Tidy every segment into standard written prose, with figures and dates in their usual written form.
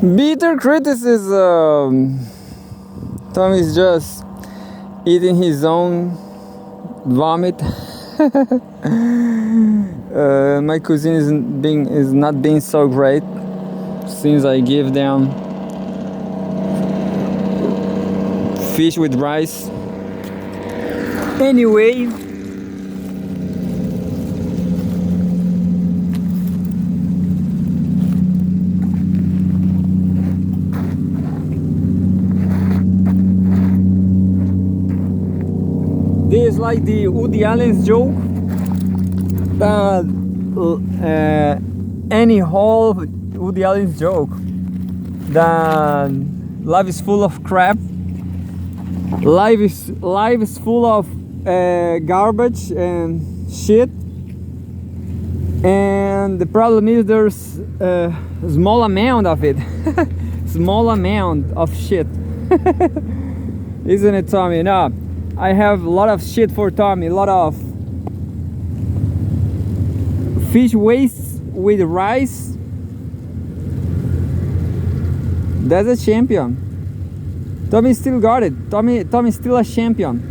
Bitter criticism. Tommy's just eating his own vomit. My cuisine is not being so great since I give them fish with rice. Anyway, this is like the Woody Allen's joke that any whole Woody Allen's joke that life is full of crap. Life is full of garbage and shit, and the problem is there's a small amount of it. Small amount of shit. Isn't it, Tommy? No, I have a lot of shit for Tommy. A lot of fish waste with rice. That's a champion. Tommy still got it. Tommy's still a champion.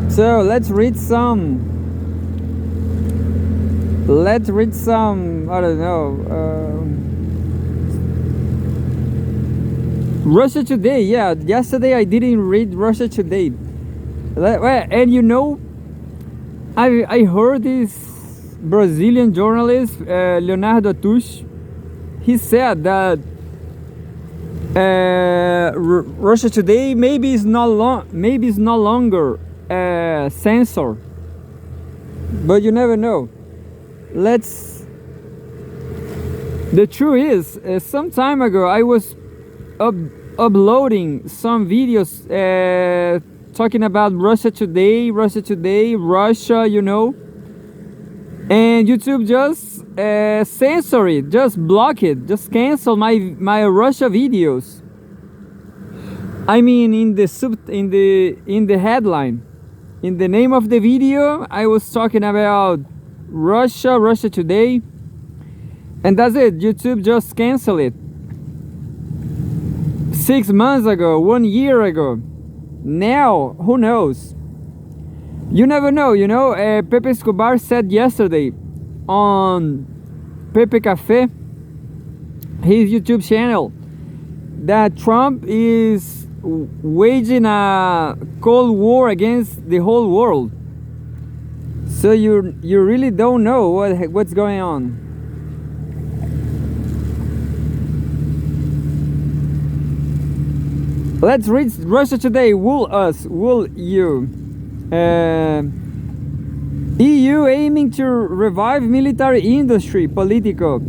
So let's read some, I don't know, Russia Today. Yeah, yesterday I didn't read Russia Today. And you know, I heard this Brazilian journalist, Leonardo Atush. He said that Russia Today maybe is no longer censored, but you never know. The truth is, some time ago I was uploading some videos talking about Russia Today, Russia, you know, and YouTube just censor it, just block it, just cancel my Russia videos. I mean, in the headline, in the name of the video, I was talking about Russia Today, and that's it. YouTube just canceled it. 6 months ago, 1 year ago. Now, who knows? You never know, you know. Pepe Escobar said yesterday on Pepe Cafe, his YouTube channel, that Trump is waging a cold war against the whole world. So you really don't know what's going on. Let's read Russia Today. Will you? EU aiming to revive military industry. Politico.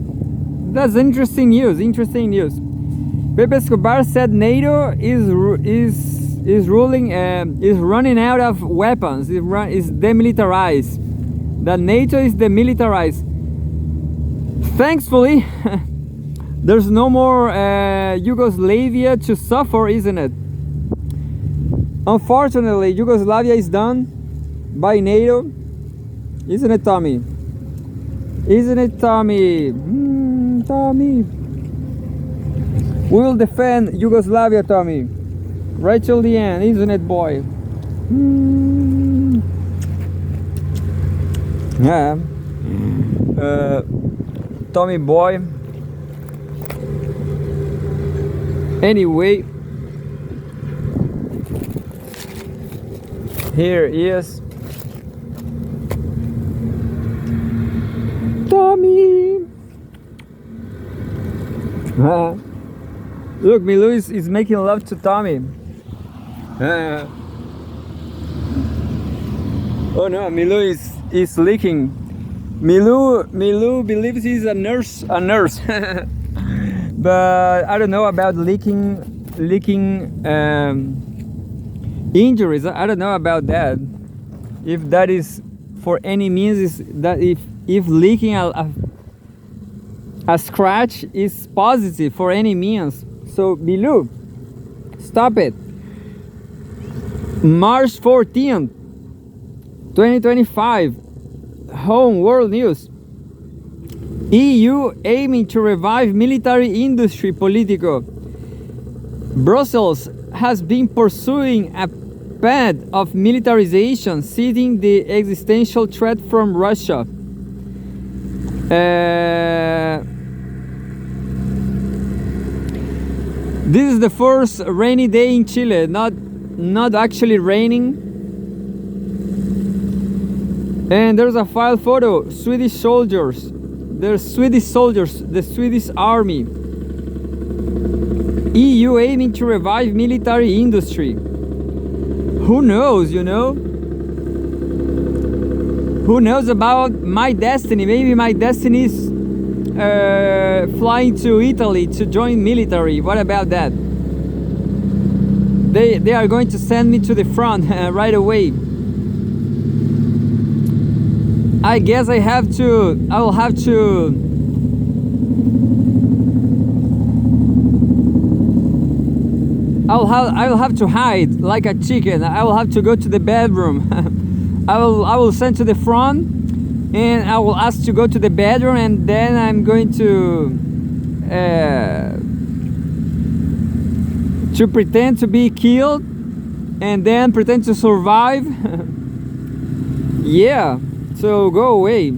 That's interesting news. Pepe Escobar said NATO is running out of weapons. Is demilitarized. That NATO is demilitarized. Thankfully, there's no more Yugoslavia to suffer, isn't it? Unfortunately, Yugoslavia is done by NATO, isn't it, Tommy? Tommy. We will defend Yugoslavia, Tommy, right till the end, isn't it, boy? Yeah. Tommy boy. Anyway, here is Tommy. Look, Milou is making love to Tommy. Oh no, Milou is licking. Milou believes he's a nurse. But I don't know about licking injuries. I don't know about that. If that is for any means is that if leaking a scratch is positive for any means. So Bilu, stop it. March 14th, 2025, Home World News. EU aiming to revive military industry. Politico. Brussels has been pursuing a path of militarization, citing the existential threat from Russia. This is the first rainy day in Chile, not actually raining. And there's a file photo, Swedish soldiers. The Swedish army. EU aiming to revive military industry. Who knows, you know? Who knows about my destiny? Maybe my destiny is flying to Italy to join military. What about that? They are going to send me to the front right away. I guess I will have to I will have to hide like a chicken. I will have to go to the bedroom. I will send to the front, and I will ask to go to the bedroom, and then I'm going to pretend to be killed, and then pretend to survive. Yeah, so go away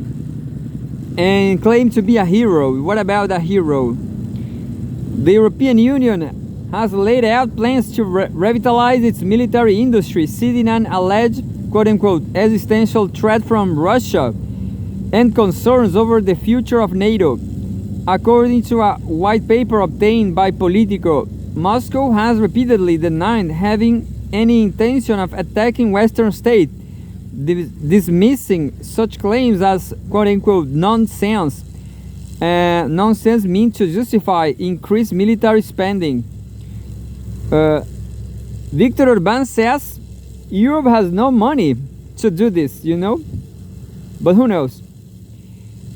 and claim to be a hero. What about a hero? The European Union has laid out plans to revitalize its military industry, citing an alleged quote-unquote existential threat from Russia and concerns over the future of NATO. According to a white paper obtained by Politico, Moscow has repeatedly denied having any intention of attacking Western states, dismissing such claims as quote-unquote nonsense. Nonsense means to justify increased military spending. Viktor Orban says Europe has no money to do this, you know? But who knows?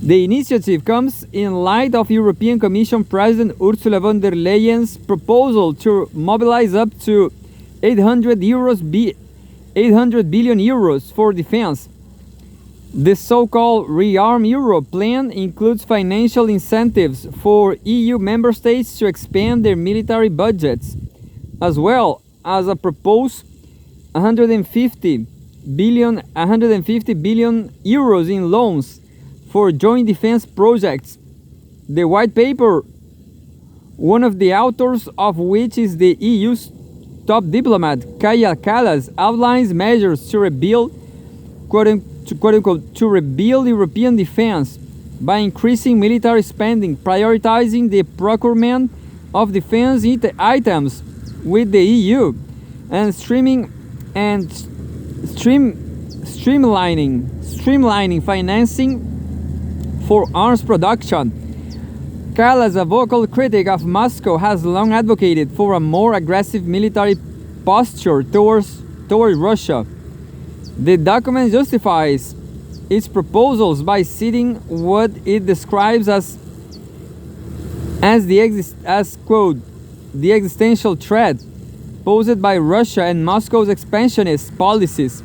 The initiative comes in light of European Commission President Ursula von der Leyen's proposal to mobilize up to 800 billion euros for defense. The so-called Rearm Europe plan includes financial incentives for EU member states to expand their military budgets, as well as a proposed 150 billion euros in loans for joint defense projects. The white paper, one of the authors of which is the EU's top diplomat Kaja Kallas, outlines measures to rebuild to rebuild European defense by increasing military spending, prioritizing the procurement of defense items with the EU, and streamlining financing for arms production. Kallas, a vocal critic of Moscow, has long advocated for a more aggressive military posture towards Russia. The document justifies its proposals by citing what it describes as quote the existential threat posed by Russia and Moscow's expansionist policies.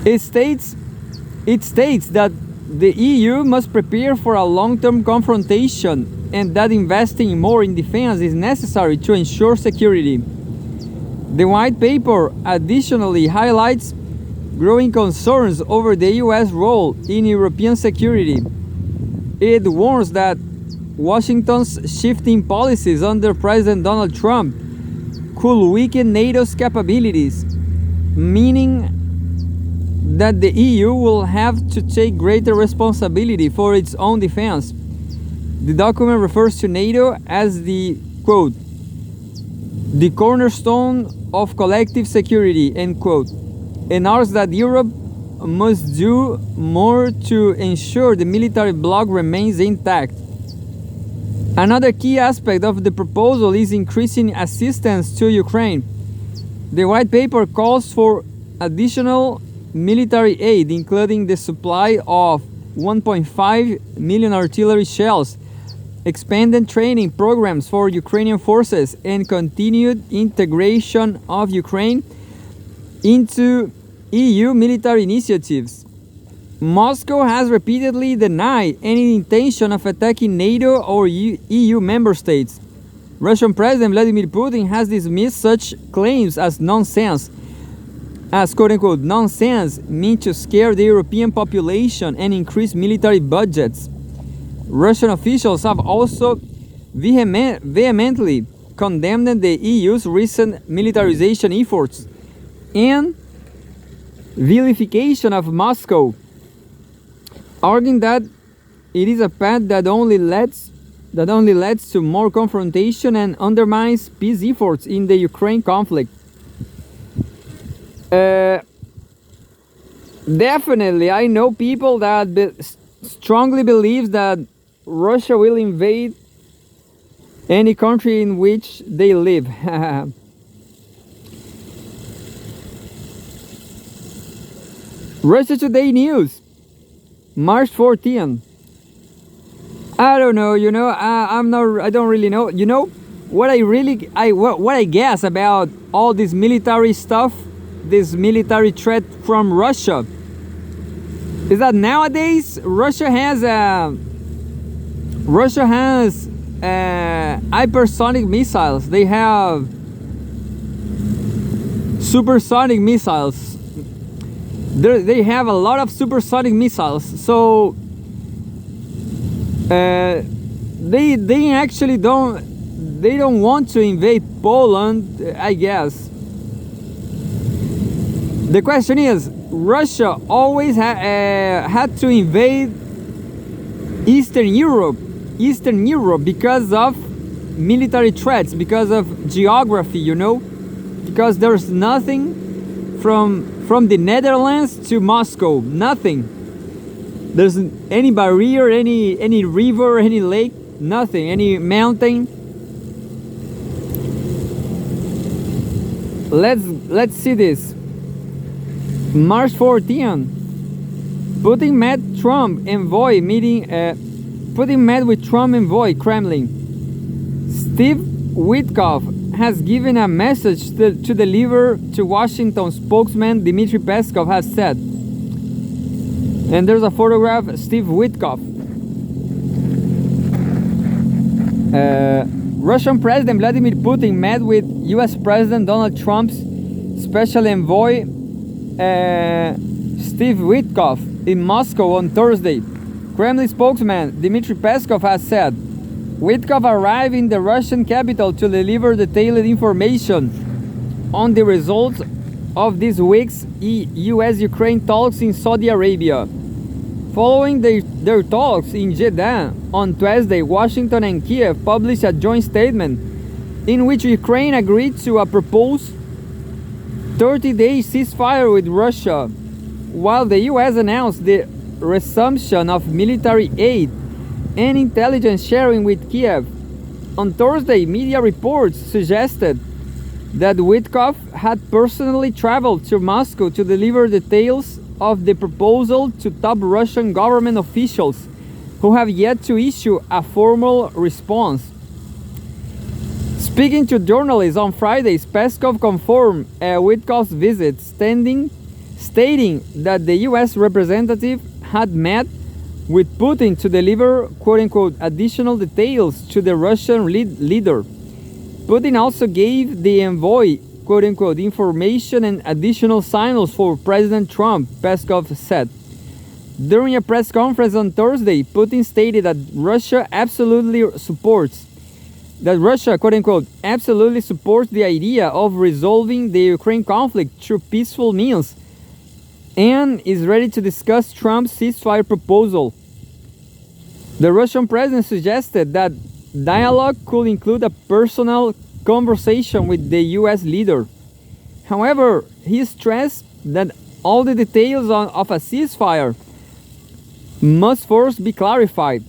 It states that the EU must prepare for a long-term confrontation and that investing more in defense is necessary to ensure security. The white paper additionally highlights growing concerns over the US role in European security. It warns that Washington's shifting policies under President Donald Trump could weaken NATO's capabilities, meaning that the EU will have to take greater responsibility for its own defense. The document refers to NATO as the, quote, the cornerstone of collective security, end quote, and argues that Europe must do more to ensure the military bloc remains intact. Another key aspect of the proposal is increasing assistance to Ukraine. The white paper calls for additional military aid, including the supply of 1.5 million artillery shells, expanded training programs for Ukrainian forces, and continued integration of Ukraine into EU military initiatives. Moscow has repeatedly denied any intention of attacking NATO or EU member states. Russian President Vladimir Putin has dismissed such claims as nonsense, as quote-unquote nonsense meant to scare the European population and increase military budgets. Russian officials have also vehemently condemned the EU's recent militarization efforts and vilification of Moscow, arguing that it is a path that only leads to more confrontation and undermines peace efforts in the Ukraine conflict. Definitely, I know people that strongly believe that Russia will invade any country in which they live. Russia Today News, March 14. I don't know, I don't really know. What I guess about all this military stuff, this military threat from Russia, is that nowadays Russia has hypersonic missiles. They have supersonic missiles. They have a lot of supersonic missiles. So they actually don't want to invade Poland, I guess. The question is, Russia always had to invade Eastern Europe because of military threats, because of geography, because there's nothing from the Netherlands to Moscow, nothing. There's any barrier, any river, any lake, nothing, any mountain. Let's see this. March 14. Putin met with Trump envoy Kremlin. Steve Witkoff has given a message to deliver to Washington, spokesman Dmitry Peskov has said. And there's a photograph of Steve Witkoff. Russian President Vladimir Putin met with US President Donald Trump's special envoy Steve Witkoff in Moscow on Thursday. Kremlin spokesman Dmitry Peskov has said Witkoff arrived in the Russian capital to deliver detailed information on the results of this week's US-Ukraine talks in Saudi Arabia. Following their talks in Jeddah on Tuesday, Washington and Kiev published a joint statement in which Ukraine agreed to a proposed 30-day ceasefire with Russia, while the US announced the resumption of military aid and intelligence sharing with Kiev. On Thursday, media reports suggested that Witkoff had personally traveled to Moscow to deliver details of the proposal to top Russian government officials, who have yet to issue a formal response. Speaking to journalists on Friday, Peskov confirmed Witkoff's visit, stating that the US representative had met with Putin to deliver quote-unquote additional details to the Russian leader. Putin also gave the envoy quote-unquote information and additional signals for President Trump, Peskov said. During a press conference on Thursday, Putin stated that Russia quote-unquote absolutely supports the idea of resolving the Ukraine conflict through peaceful means and is ready to discuss Trump's ceasefire proposal. The Russian president suggested that dialogue could include a personal conversation with the US leader. However, he stressed that all the details of a ceasefire must first be clarified,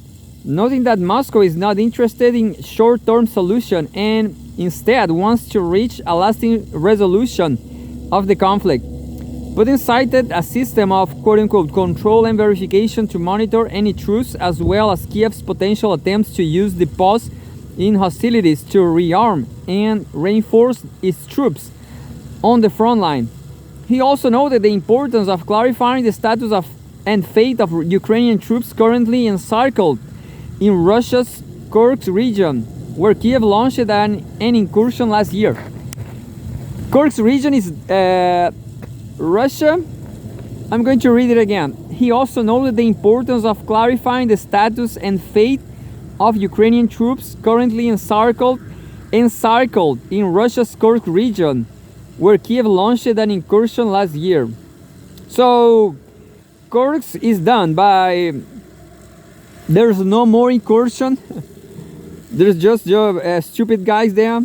noting that Moscow is not interested in short-term solution and instead wants to reach a lasting resolution of the conflict. Putin cited a system of quote-unquote control and verification to monitor any truce, as well as Kiev's potential attempts to use the pause in hostilities to rearm and reinforce its troops on the front line. He also noted the importance of clarifying the status of and fate of Ukrainian troops currently encircled in Russia's Kursk region, where Kiev launched an incursion last year. Kursk region is Russia. I'm going to read it again. He also noted the importance of clarifying the status and fate of Ukrainian troops currently encircled in Russia's Kursk region, where Kiev launched an incursion last year. So Kursk is done by. There's no more incursion. There's just stupid guys there.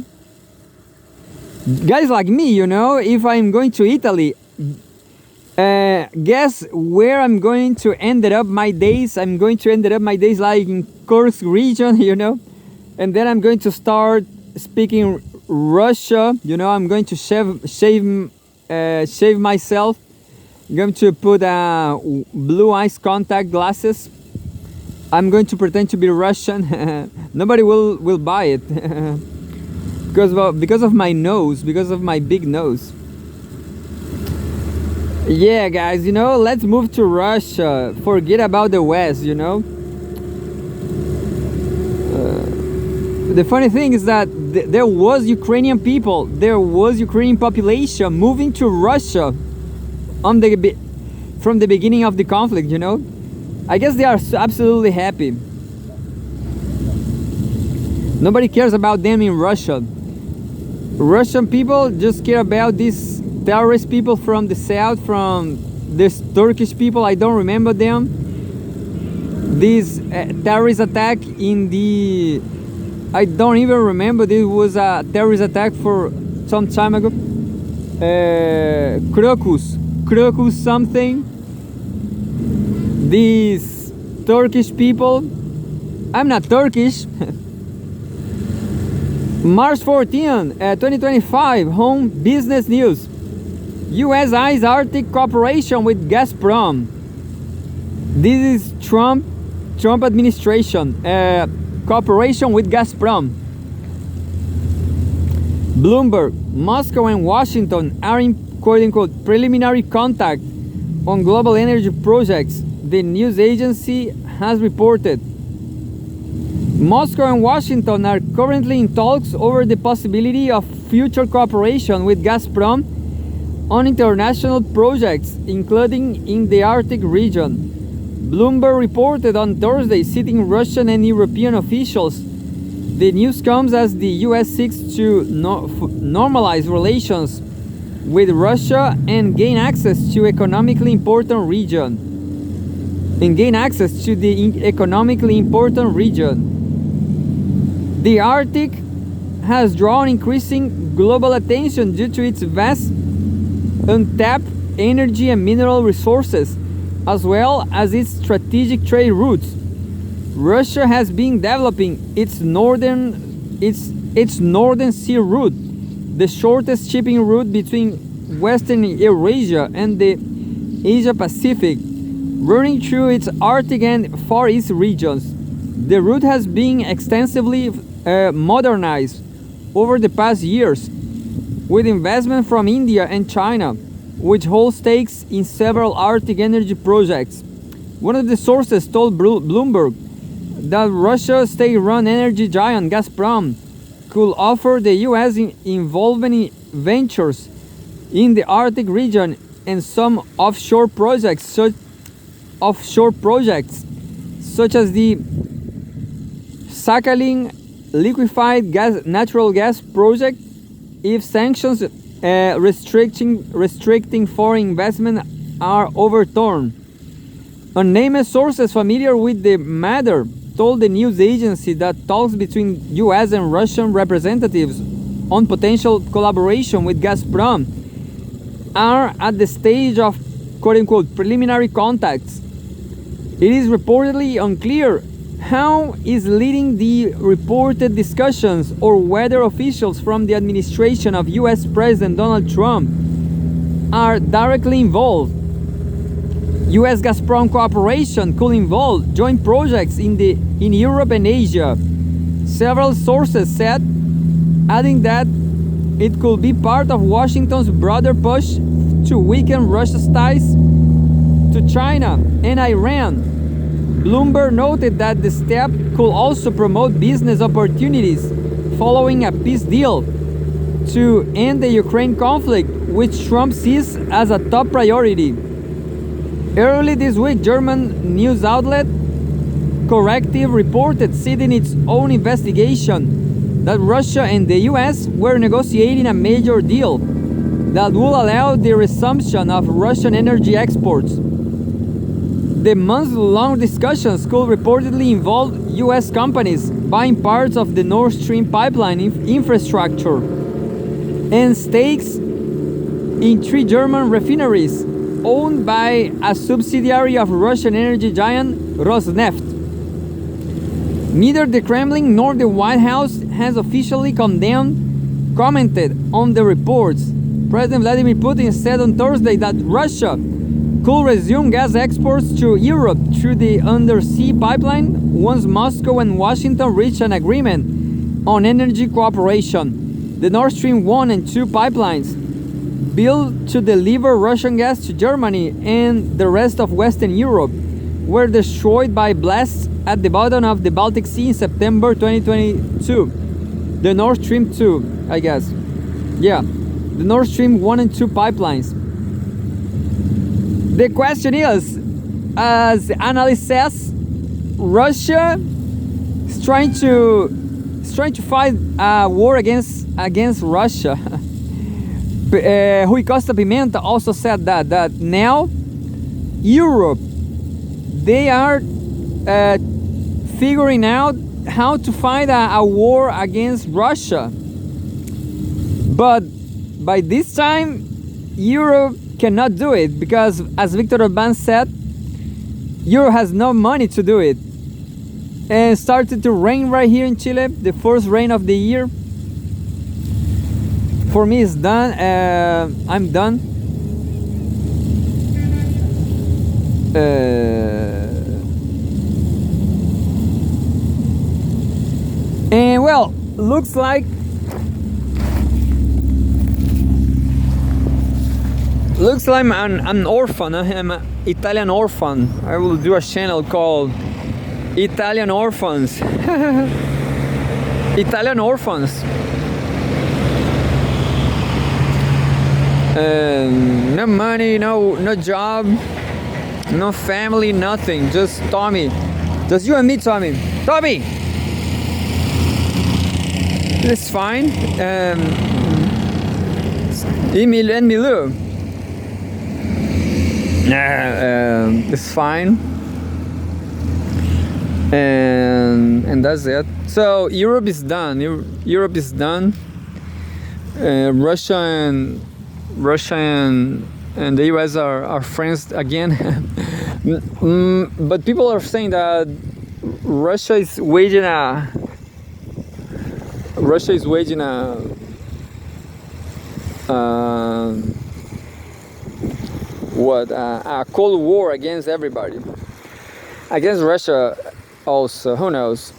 Guys like me, you know, if I'm going to Italy, guess where I'm going to end up my days? I'm going to end up my days like in Kursk region, you know, and then I'm going to start speaking Russia. You know, I'm going to shave myself. I'm going to put blue eyes contact glasses. I'm going to pretend to be Russian. Nobody will buy it because of my nose, because of my big nose. Yeah, guys, you know, let's move to Russia. Forget about the West, you know. The funny thing is that there was Ukrainian people, there was Ukrainian population moving to Russia from the beginning of the conflict, you know. I guess they are absolutely happy. Nobody cares about them in Russia. Russian people just care about these terrorist people from the south, from this Turkish people, I don't remember them. This terrorist attack in the... I don't even remember, this was a terrorist attack for some time ago. Crocus something. These Turkish people, I'm not Turkish. March 14, 2025, Home Business News. U.S. eyes Arctic cooperation with Gazprom. This is Trump administration. Cooperation with Gazprom. Bloomberg, Moscow and Washington are in quote-unquote preliminary contact on global energy projects, the news agency has reported. Moscow and Washington are currently in talks over the possibility of future cooperation with Gazprom on international projects, including in the Arctic region. Bloomberg reported on Thursday, citing Russian and European officials. The news comes as the US seeks to normalize relations with Russia and gain access to the economically important region. The Arctic has drawn increasing global attention due to its vast untapped energy and mineral resources, as well as its strategic trade routes. Russia has been developing its northern sea route, the shortest shipping route between Western Eurasia and the Asia Pacific, running through its Arctic and Far East regions. The route has been extensively modernized over the past years, with investment from India and China, which hold stakes in several Arctic energy projects. One of the sources told Bloomberg that Russia's state-run energy giant Gazprom could offer the US involvement in ventures in the Arctic region and some offshore projects such as the Sakhalin liquefied natural gas project if sanctions restricting foreign investment are overturned. Unnamed sources familiar with the matter told the news agency that talks between US and Russian representatives on potential collaboration with Gazprom are at the stage of quote-unquote preliminary contacts. It is reportedly unclear how is leading the reported discussions or whether officials from the administration of US President Donald Trump are directly involved. US Gazprom cooperation could involve joint projects in Europe and Asia, several sources said, adding that it could be part of Washington's broader push to weaken Russia's ties to China and Iran. Bloomberg noted that the step could also promote business opportunities following a peace deal to end the Ukraine conflict, which Trump sees as a top priority. Early this week, German news outlet Corrective reported, citing its own investigation, that Russia and the US were negotiating a major deal that will allow the resumption of Russian energy exports. The months-long discussions could reportedly involve US companies buying parts of the Nord Stream pipeline infrastructure and stakes in 3 German refineries owned by a subsidiary of Russian energy giant Rosneft. Neither the Kremlin nor the White House has officially commented on the reports. President Vladimir Putin said on Thursday that Russia could resume gas exports to Europe through the undersea pipeline once Moscow and Washington reach an agreement on energy cooperation. The Nord Stream 1 and 2 pipelines, built to deliver Russian gas to Germany and the rest of Western Europe, were destroyed by blasts at the bottom of the Baltic Sea in September 2022. The Nord Stream 2, I guess. Yeah, the Nord Stream 1 and 2 pipelines. The question is, as the analyst says, Russia is trying to fight a war against Russia. Rui Costa Pimenta also said that now Europe, they are figuring out how to fight a war against Russia. But by this time, Europe cannot do it because, as Viktor Orbán said, Europe has no money to do it. And it started to rain right here in Chile, the first rain of the year. For me, it's done. I'm done. And well, looks like I'm an orphan. I'm an Italian orphan. I will do a channel called Italian Orphans. Italian Orphans. No money, no job, no family, nothing. Just Tommy. Just you and me, Tommy. Tommy! It's fine. Emil and Milu. It's fine. And that's it. So Europe is done. Europe is done. Russia and the US are friends again. But people are saying that Russia is waging a Cold War against everybody, against Russia also. Who knows?